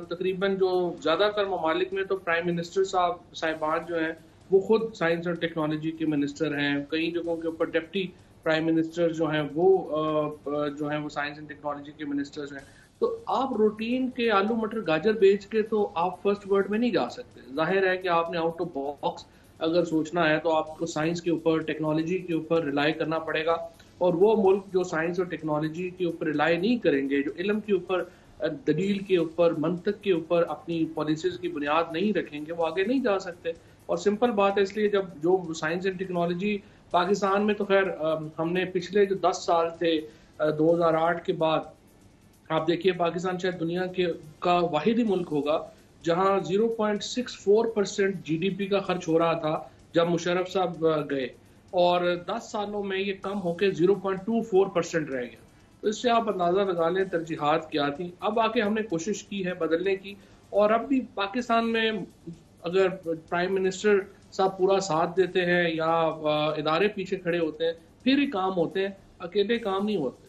تقریباً جو زیادہ تر ممالک میں تو پرائم منسٹر صاحبان جو ہیں وہ خود سائنس اور ٹیکنالوجی کے منسٹر ہیں. کئی جگہوں کے اوپر ڈپٹی پرائم منسٹر جو ہیں وہ سائنس اینڈ ٹیکنالوجی کے منسٹرز ہیں. تو آپ روٹین کے آلو مٹر گاجر بیچ کے تو آپ فرسٹ ورلڈ میں نہیں جا سکتے. ظاہر ہے کہ آپ نے آؤٹ آف باکس اگر سوچنا ہے تو آپ کو سائنس کے اوپر، ٹیکنالوجی کے اوپر ریلائی کرنا پڑے گا. اور وہ ملک جو سائنس اور ٹیکنالوجی کے اوپر ریلائی نہیں کریں گے، جو علم کے اوپر، دلیل کے اوپر، منطق کے اوپر اپنی پالیسیز کی بنیاد نہیں رکھیں گے، وہ آگے نہیں جا سکتے. اور سمپل بات ہے، اس لیے جب جو سائنس اینڈ ٹیکنالوجی پاکستان میں تو خیر ہم نے پچھلے جو 10 سال تھے 2008 کے بعد، آپ دیکھیے پاکستان شاید دنیا کا واحد ہی ملک ہوگا جہاں 0.64% GDP کا خرچ ہو رہا تھا جب مشرف صاحب گئے، اور 10 سالوں میں یہ کم ہو کے 0.24% رہ گیا. تو اس سے آپ اندازہ لگا لیں ترجیحات کیا تھی. اب آ کے ہم نے کوشش کی ہے بدلنے کی، اور اب بھی پاکستان میں اگر پرائم منسٹر صاحب پورا ساتھ دیتے ہیں یا ادارے پیچھے کھڑے ہوتے ہیں پھر ہی کام ہوتے ہیں، اکیلے کام نہیں ہوتے.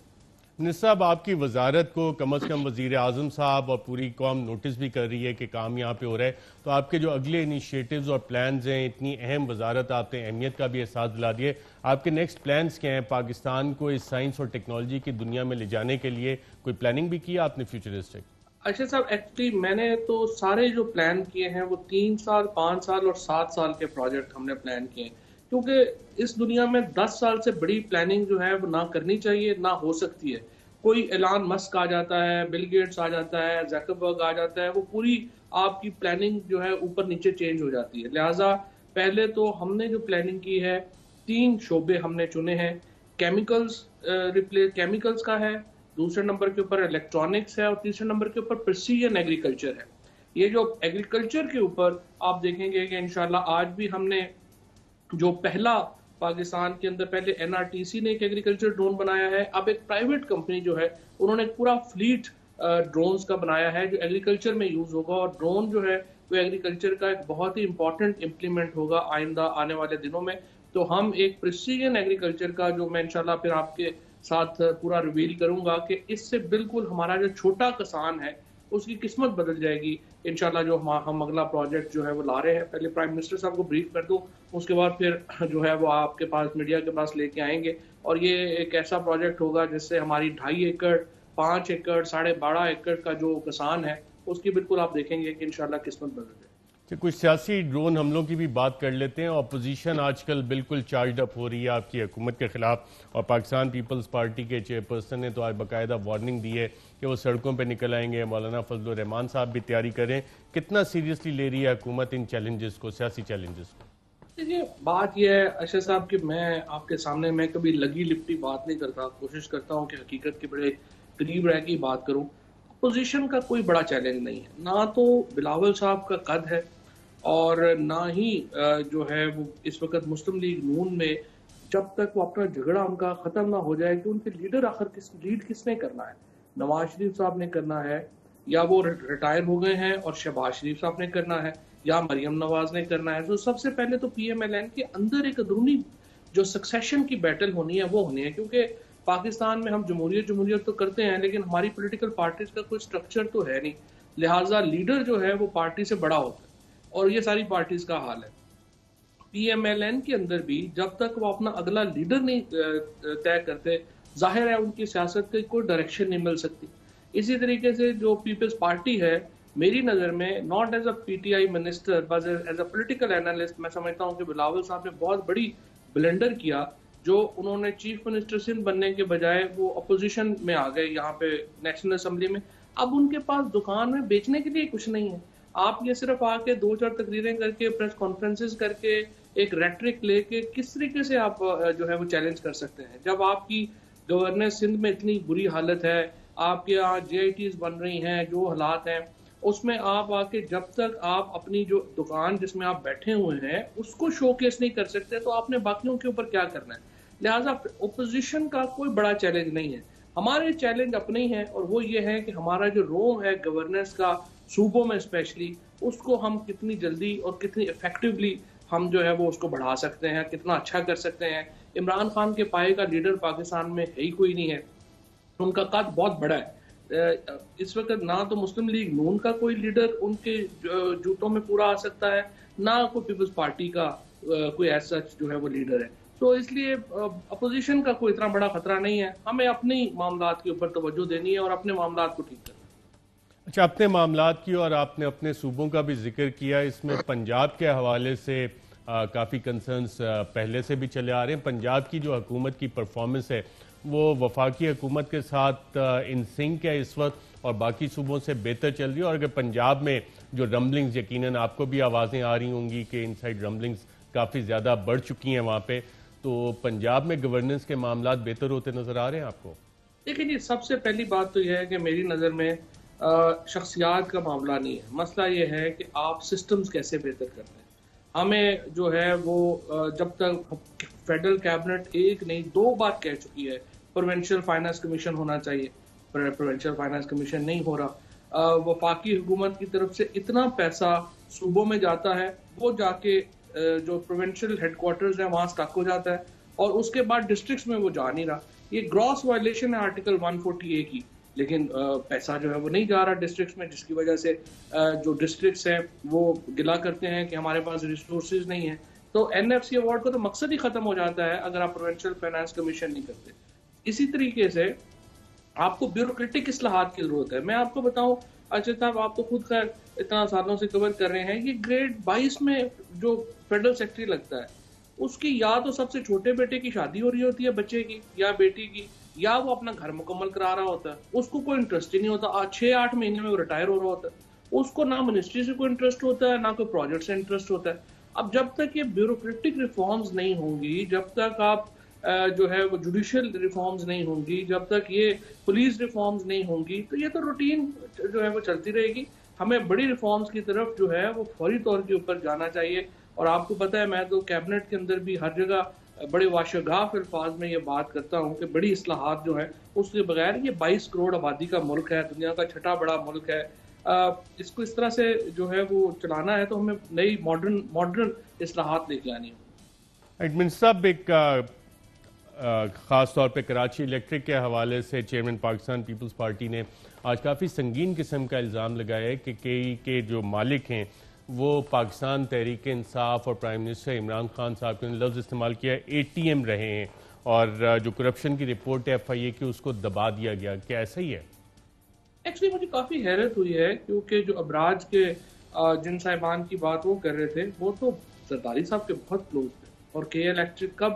منسٹر صاحب، آپ کی وزارت کو کم از کم وزیر اعظم صاحب اور پوری قوم نوٹس بھی کر رہی ہے کہ کام یہاں پہ ہو رہا ہے، تو آپ کے جو اگلے انیشیٹوز اور پلانز ہیں، اتنی اہم وزارت آپ نے اہمیت کا بھی احساس دلا دیے، آپ کے نیکسٹ پلانز کیا ہیں پاکستان کو اس سائنس اور ٹیکنالوجی کی دنیا میں لے جانے کے لیے؟ کوئی پلاننگ بھی کی آپ نے فیوچرسٹک؟ اچھا صاحب، ایکچولی میں نے تو سارے جو پلان کیے ہیں وہ 3 سال، 5 سال اور 7 سال کے پروجیکٹ ہم نے پلان کیے ہیں، کیونکہ اس دنیا میں 10 سال سے بڑی پلاننگ جو ہے وہ نہ کرنی چاہیے، نہ ہو سکتی ہے. کوئی ایلان مسک آ جاتا ہے، بل گیٹس آ جاتا ہے، زکربرگ آ جاتا ہے، وہ پوری آپ کی پلاننگ جو ہے اوپر نیچے چینج ہو جاتی ہے. لہٰذا پہلے تو ہم نے جو پلاننگ کی ہے 3 شعبے ہم نے چنے ہیں. کیمیکلز کا ہے، دوسرے نمبر کے اوپر الیکٹرانکس ہے، اور تیسرے نمبر کے اوپر پریسیژن ایگریکلچر ہے. یہ جو ایگریکلچر کے اوپر آپ دیکھیں گے کہ انشاءاللہ آج بھی ہم نے جو پہلا پاکستان کے اندر پہلے NRTC نے ایک ایگریکلچر ڈرون بنایا ہے، اب ایک پرائیویٹ کمپنی جو ہے انہوں نے ایک پورا فلیٹ ڈرونز کا بنایا ہے جو ایگریکلچر میں یوز ہوگا. اور ڈرون جو ہے وہ ایگریکلچر کا ایک بہت ہی امپورٹنٹ امپلیمنٹ ہوگا آئندہ آنے والے دنوں میں. تو ہم ایک پریسیژن ایگریکلچر کا جو میں انشاءاللہ پھر آپ کے ساتھ پورا ریویل کروں گا کہ اس سے بالکل ہمارا جو چھوٹا کسان ہے اس کی قسمت بدل جائے گی انشاءاللہ. جو ہم اگلا پروجیکٹ جو ہے وہ لا رہے ہیں، پہلے پرائم منسٹر صاحب کو بریف کر دوں، اس کے بعد پھر جو ہے وہ آپ کے پاس میڈیا کے پاس لے کے آئیں گے. اور یہ ایک ایسا پروجیکٹ ہوگا جس سے ہماری 2.5 ایکڑ 5 ایکڑ 12.5 ایکڑ کا جو کسان ہے اس کی بالکل آپ دیکھیں گے کہ انشاءاللہ قسمت بدل جائے. کچھ سیاسی ڈرون حملوں کی بھی بات کر لیتے ہیں. اپوزیشن آج کل بالکل چارجڈ اپ ہو رہی ہے آپ کی حکومت کے خلاف، اور پاکستان پیپلز پارٹی کے چیئرپرسن نے تو آج باقاعدہ وارننگ دی ہے کہ وہ سڑکوں پہ نکل آئیں گے. مولانا فضل الرحمان صاحب بھی تیاری کریں. کتنا سیریسلی لے رہی ہے حکومت ان چیلنجز کو، سیاسی چیلنجز کو؟ دیکھیے بات یہ ہے اشرف صاحب کہ میں آپ کے سامنے میں کبھی لگی لپٹی بات نہیں کرتا، کوشش کرتا ہوں کہ حقیقت کے بڑے قریب رہ کے بات کروں. اپوزیشن کا کوئی بڑا چیلنج نہیں ہے، نہ تو بلاول صاحب کا قد ہے اور نہ ہی جو ہے وہ اس وقت مسلم لیگ نون میں جب تک وہ اپنا جھگڑا ان کا ختم نہ ہو جائے کہ ان کے لیڈر آخر لیڈ کس نے کرنا ہے. نواز شریف صاحب نے کرنا ہے، یا وہ ریٹائر ہو گئے ہیں اور شہباز شریف صاحب نے کرنا ہے، یا مریم نواز نے کرنا ہے. تو سب سے پہلے تو PMLN کے اندر ایک اندرونی جو سکسیشن کی بیٹل ہونی ہے وہ ہونی ہے، کیونکہ پاکستان میں ہم جمہوریت تو کرتے ہیں لیکن ہماری پولیٹیکل پارٹیز کا کوئی سٹرکچر تو ہے نہیں. لہٰذا لیڈر جو ہے وہ پارٹی سے بڑا ہوتا ہے، اور یہ ساری پارٹیز کا حال ہے. PMLN کے اندر بھی جب تک وہ اپنا اگلا لیڈر نہیں طے کرتے، ظاہر ہے ان کی سیاست کی کوئی ڈائریکشن نہیں مل سکتی. اسی طریقے سے جو پیپلز پارٹی ہے میری نظر میں not as a P T I minister بس ایز اے پولیٹیکل اینالسٹ میں سمجھتا ہوں کہ بلاول صاحب نے بہت بڑی بلنڈر کیا جو انہوں نے چیف منسٹر سندھ بننے کے بجائے وہ اپوزیشن میں آ گئے یہاں پہ نیشنل اسمبلی میں. اب ان کے پاس دکان میں بیچنے کے لیے کچھ نہیں ہے. آپ یہ صرف آ کے 2-4 تقریریں کر کے پریس کانفرنسز کر کے ایک ریٹرک لے کے کس طریقے سے آپ جو ہے وہ چیلنج کر سکتے ہیں جب آپ کی گورننس سندھ میں اتنی بری حالت ہے, آپ کے یہاں جے آئی ٹیز بن رہی ہیں, جو حالات ہیں اس میں آپ آ کے جب تک آپ اپنی جو دکان جس میں آپ بیٹھے ہوئے ہیں اس کو شو کیس نہیں کر سکتے تو آپ نے باقیوں کے اوپر کیا کرنا ہے. لہٰذا اپوزیشن کا کوئی بڑا چیلنج نہیں ہے, ہمارے چیلنج اپنے ہی ہیں اور وہ یہ ہے کہ ہمارا جو روم ہے گورننس کا صوبوں میں اسپیشلی اس کو ہم کتنی جلدی اور کتنی افیکٹولی ہم جو ہے وہ اس کو بڑھا سکتے ہیں, کتنا اچھا کر سکتے ہیں. عمران خان کے پائے کا لیڈر پاکستان میں ہے ہی کوئی نہیں ہے, ان کا قد بہت بڑا ہے. اس وقت نہ تو مسلم لیگ نون کا کوئی لیڈر ان کے جوتوں میں پورا آ سکتا ہے, نہ کوئی پیپلز پارٹی کا کوئی ایسا جو ہے وہ لیڈر ہے. تو اس لیے اپوزیشن کا کوئی اتنا بڑا خطرہ نہیں ہے, ہمیں اپنی معاملات کے اوپر توجہ دینی ہے اور اپنے معاملات کو ٹھیک کرنا ہے. اچھا, اپنے معاملات کی اور آپ نے اپنے صوبوں کا بھی ذکر کیا, اس میں پنجاب کے حوالے سے کافی کنسرنز پہلے سے بھی چلے آ رہے ہیں. پنجاب کی جو حکومت کی پرفارمنس ہے وہ وفاقی حکومت کے ساتھ ان سنک ہے اس وقت اور باقی صوبوں سے بہتر چل رہی ہے. اور اگر پنجاب میں جو رمبلنگز, یقیناً آپ کو بھی آوازیں آ رہی ہوں گی کہ ان سائڈ رمبلنگز کافی زیادہ بڑھ چکی ہیں وہاں پہ, تو پنجاب میں گورننس کے معاملات بہتر ہوتے نظر آ رہے ہیں آپ کو؟ دیکھیں جی, سب سے پہلی بات تو یہ ہے کہ میری نظر میں شخصیات کا معاملہ نہیں ہے, مسئلہ یہ ہے کہ آپ سسٹمز کیسے بہتر کرتے ہیں. ہمیں جو ہے وہ جب تک فیڈرل کیبنٹ ایک نہیں 2 بار کہہ چکی ہے پروونشل فائنانس کمیشن ہونا چاہیے, پروونشل فائنانس کمیشن نہیں ہو رہا. وفاقی حکومت کی طرف سے اتنا پیسہ صوبوں میں جاتا ہے, وہ جا کے جو پروونشل ہیڈ کوارٹرز ہیں وہاں سٹک ہو جاتا ہے اور اس کے بعد ڈسٹرکٹس میں وہ جا نہیں رہا. یہ گراس وائلیشن ہے آرٹیکل 140A کی, لیکن پیسہ جو ہے وہ نہیں جا رہا ڈسٹرکٹس میں, جس کی وجہ سے جو ڈسٹرکٹس ہیں وہ گلا کرتے ہیں کہ ہمارے پاس ریسورسز نہیں ہیں. تو NFC ایوارڈ کا تو مقصد ہی ختم ہو جاتا ہے اگر آپ پروونشل فائنانس کمیشن نہیں کرتے. اسی طریقے سے آپ کو بیوروکریٹک اصلاحات کی ضرورت ہے. میں آپ کو بتاؤں ارشد صاحب, آپ تو خود خیر اتنا سالوں سے کور کر رہے ہیں, یہ گریڈ 22 میں جو فیڈرل سیکرٹری لگتا ہے اس کی یا تو سب سے چھوٹے بیٹے کی شادی ہو رہی ہوتی ہے بچے کی یا بیٹی کی, یا وہ اپنا گھر مکمل کرا رہا ہوتا ہے, اس کو کوئی انٹرسٹ ہی نہیں ہوتا. 6-8 مہینے میں وہ ریٹائر ہو رہا ہوتا ہے, اس کو نہ منسٹری سے کوئی انٹرسٹ ہوتا ہے نہ کوئی پروجیکٹ سے انٹرسٹ ہوتا ہے. اب جب تک یہ بیوروکریٹک ریفارمز نہیں ہوں گی, جب تک آپ جو ہے وہ جوڈیشل ریفارمز نہیں ہوں گی, جب تک یہ پولیس ریفارمز نہیں ہوں گی, تو یہ تو روٹین جو ہے وہ چلتی رہے گی. ہمیں بڑی ریفارمز کی طرف جو ہے وہ فوری طور کے اوپر جانا چاہیے. اور آپ کو پتہ ہے میں تو کیبنٹ کے اندر بھی ہر جگہ بڑے واشگاف الفاظ میں یہ بات کرتا ہوں کہ بڑی اصلاحات جو ہیں اس کے بغیر, یہ 22 کروڑ آبادی کا ملک ہے, دنیا کا 6واں بڑا ملک ہے, اس کو اس طرح سے جو ہے وہ چلانا ہے تو ہمیں نئی ماڈرن اصلاحات لے کے آنی ہے. منسٹر صاحب, ایک خاص طور پہ کراچی الیکٹرک کے حوالے سے چیئرمین پاکستان پیپلز پارٹی نے آج کافی سنگین قسم کا الزام لگایا ہے کہ کئی کے جو مالک ہیں وہ پاکستان تحریک انصاف اور پرائم منسٹر عمران خان صاحب نے لفظ استعمال کیا ATM رہے ہیں, اور جو کرپشن کی رپورٹ ہے FIA کی اس کو دبا دیا گیا. کیا ایسا ہی ہے؟ ایکچولی مجھے کافی حیرت ہوئی ہے کیونکہ جو ابراج کے جن صاحبان کی بات وہ کر رہے تھے وہ تو زرداری صاحب کے بہت کلوز تھے, اور KA الیکٹرک کب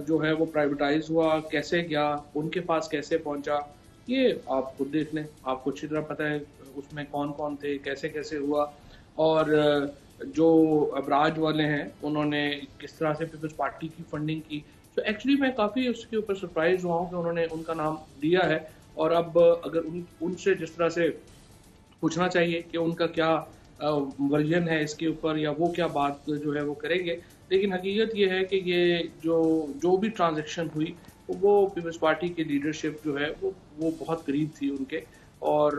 جو ہے وہ پرائیویٹائز ہوا, کیسے گیا, ان کے پاس کیسے پہنچا, یہ آپ خود دیکھ لیں, آپ کو اچھی طرح پتہ ہے اس میں کون کون تھے, کیسے کیسے ہوا. اور جو ابراج والے ہیں انہوں نے کس طرح سے پیپلز پارٹی کی فنڈنگ کی. تو ایکچولی میں کافی اس کے اوپر سرپرائز ہوا ہوں کہ انہوں نے ان کا نام دیا ہے, اور اب اگر ان سے جس طرح سے پوچھنا چاہیے کہ ان کا کیا ورژن ہے اس کے اوپر یا وہ کیا بات جو ہے وہ کریں گے. لیکن حقیقت یہ ہے کہ یہ جو بھی ٹرانزیکشن ہوئی وہ پیپلز پارٹی کی لیڈرشپ جو ہے وہ بہت قریب تھی ان کے, اور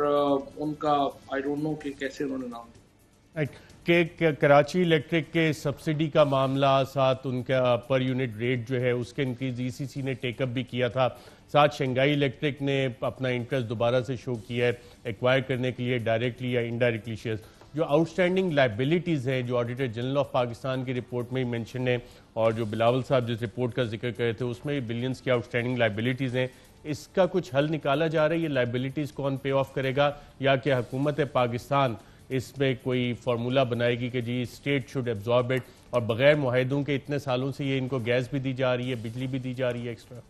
ان کا آئی ڈونٹ نو کہ کیسے انہوں نے نام دیا. کہ کراچی الیکٹرک کے سبسڈی کا معاملہ, ساتھ ان کا پر یونٹ ریٹ جو ہے اس کے انکریز ECC نے ٹیک اپ بھی کیا تھا, ساتھ شنگھائی الیکٹرک نے اپنا انٹرسٹ دوبارہ سے شو کیا ہے ایکوائر کرنے کے لیے ڈائریکٹلی یا انڈائریکٹلی شیئرز. جو آؤٹ اسٹینڈنگ لائبلٹیز ہیں جو آڈیٹر جنرل آف پاکستان کی رپورٹ میں ہی مینشن ہے, اور جو بلاول صاحب جس رپورٹ کا ذکر کرے تھے اس میں بلینز کی آؤٹ اسٹینڈنگ لائبلٹیز ہیں, اس کا کچھ حل نکالا جا رہا ہے؟ یہ لائبلٹیز کون پے آف کرے گا، یا کہ حکومت پاکستان اس میں کوئی فارمولا بنائے گی کہ جی اسٹیٹ شوڈ ایبزارب اٹ، اور بغیر معاہدوں کے اتنے سالوں سے یہ ان کو گیس بھی دی جا رہی ہے، بجلی بھی دی جا رہی ہے ایکسٹرا؟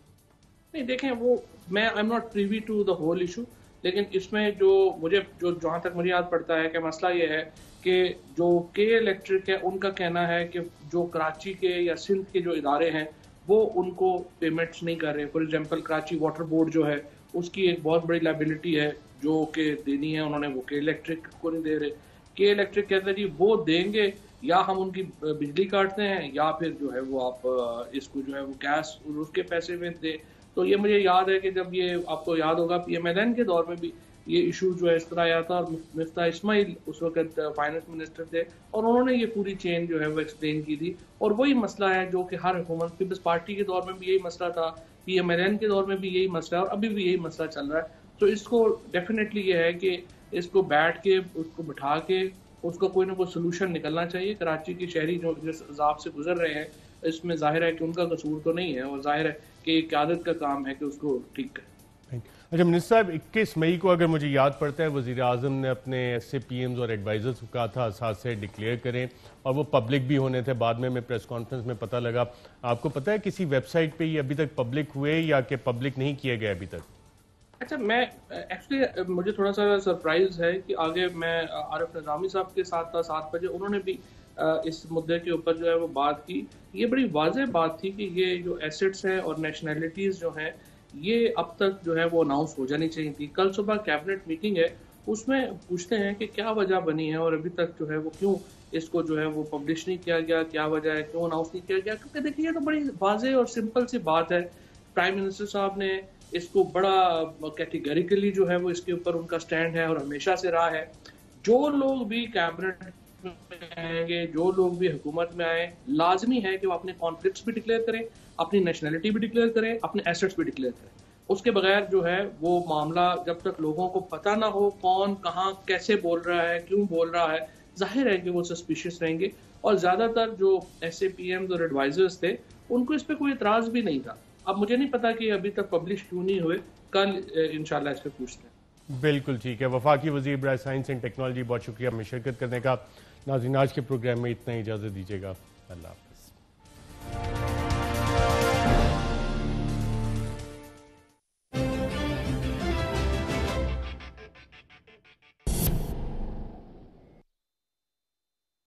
نہیں دیکھیں، وہ میں I am not privy to the whole issue, لیکن اس میں جو جہاں تک مجھے یاد پڑتا ہے کہ مسئلہ یہ ہے کہ جو کے الیکٹرک ہے ان کا کہنا ہے کہ جو کراچی کے یا سندھ کے جو ادارے ہیں وہ ان کو پیمنٹس نہیں کر رہے. For example Karachi water board جو ہے اس کی ایک بہت بڑی لائبلٹی ہے جو کہ دینی ہے، انہوں نے وہ کے الیکٹرک کو نہیں دے رہے. کے الیکٹرک کہتے ہیں جی وہ دیں گے یا ہم ان کی بجلی کاٹتے ہیں یا پھر جو ہے وہ آپ اس کو جو ہے وہ گیس اس کے پیسے میں دے. تو یہ مجھے یاد ہے کہ جب یہ آپ کو یاد ہوگا پی ایم ایل این کے دور میں بھی یہ ایشو جو ہے اس طرح آیا تھا، اور مفتاح اسماعیل اس وقت فائنانس منسٹر تھے اور انہوں نے یہ پوری چین جو ہے وہ ایکسپلین کی تھی. اور وہی مسئلہ ہے جو کہ ہر حکومت، پیپلز پارٹی کے دور میں بھی یہی مسئلہ تھا، پی ایم ایل این کے دور میں بھی یہی مسئلہ ہے اور ابھی بھی یہی مسئلہ چل رہا ہے. تو اس کو ڈیفینیٹلی یہ ہے کہ اس کو بیٹھ کے اس کو بٹھا کے اس کو کوئی نہ کوئی سلوشن نکلنا چاہیے. کراچی کے شہری جو جس عذاب سے گزر رہے ہیں اس میں ظاہر ہے کہ ان کا قصور تو نہیں ہے، اور ظاہر ہے کہ یہ قیادت کا کام ہے کہ اس کو ٹھیک کرے. اچھا منسٹر صاحب، 21 مئی کو اگر مجھے یاد پڑتا ہے وزیر اعظم نے اپنے ایس اے پی ایمز اور ایڈوائزرز کو کہا تھا اثاثے ڈکلیئر کریں، اور وہ پبلک بھی ہونے تھے. بعد میں پریس کانفرنس میں پتہ لگا. آپ کو پتہ ہے کسی ویب سائٹ پہ یہ ابھی تک پبلک ہوئے یا کہ پبلک نہیں کیے گئے ابھی تک؟ اچھا، میں ایکچولی مجھے تھوڑا سا سرپرائز ہے کہ آگے میں عارف نظامی صاحب کے ساتھ تھا 7 بجے، انہوں نے بھی اس مدعے کے اوپر جو ہے وہ بات کی. یہ بڑی واضح بات تھی کہ یہ جو ایسٹس ہیں اور نیشنلٹیز جو ہیں یہ اب تک جو ہے وہ اناؤنس ہو جانی چاہیے تھی. کل صبح کیبنٹ میٹنگ ہے، اس میں پوچھتے ہیں کہ کیا وجہ بنی ہے اور ابھی تک جو ہے وہ کیوں اس کو جو ہے وہ پبلش نہیں کیا گیا، کیا وجہ ہے، کیوں اناؤنس نہیں کیا گیا. کیونکہ دیکھیے یہ تو بڑی واضح اور سمپل سی بات ہے. پرائم منسٹر صاحب نے اس کو بڑا کیٹیگریکلی جو ہے وہ اس کے اوپر ان کا سٹینڈ ہے اور ہمیشہ سے رہا ہے. جو لوگ بھی کیبنٹ میں آئیں گے، جو لوگ بھی حکومت میں آئیں، لازمی ہے کہ وہ اپنے کانفلکٹس بھی ڈکلیئر کریں، اپنی نیشنلٹی بھی ڈکلیئر کریں، اپنے ایسٹس بھی ڈکلیئر کریں. اس کے بغیر جو ہے وہ معاملہ جب تک لوگوں کو پتہ نہ ہو کون کہاں کیسے بول رہا ہے، کیوں بول رہا ہے، ظاہر ہے کہ وہ سسپیشیس رہیں گے. اور زیادہ تر جو ایس اے پی ایمز اور ایڈوائزرز تھے ان کو اس پہ کوئی اعتراض بھی نہیں تھا. اب مجھے نہیں پتا کہ ابھی تک پبلش کیوں نہیں ہوئے، کل انشاءاللہ اس پہ پوچھتے ہیں. بالکل ٹھیک ہے. وفاقی وزیر برائے سائنس اینڈ ٹیکنالوجی، بہت شکریہ ہمیں شرکت کرنے کا. ناظرین آج کے پروگرام میں اتنا ہی، اجازت دیجیے گا. اللہ حافظ.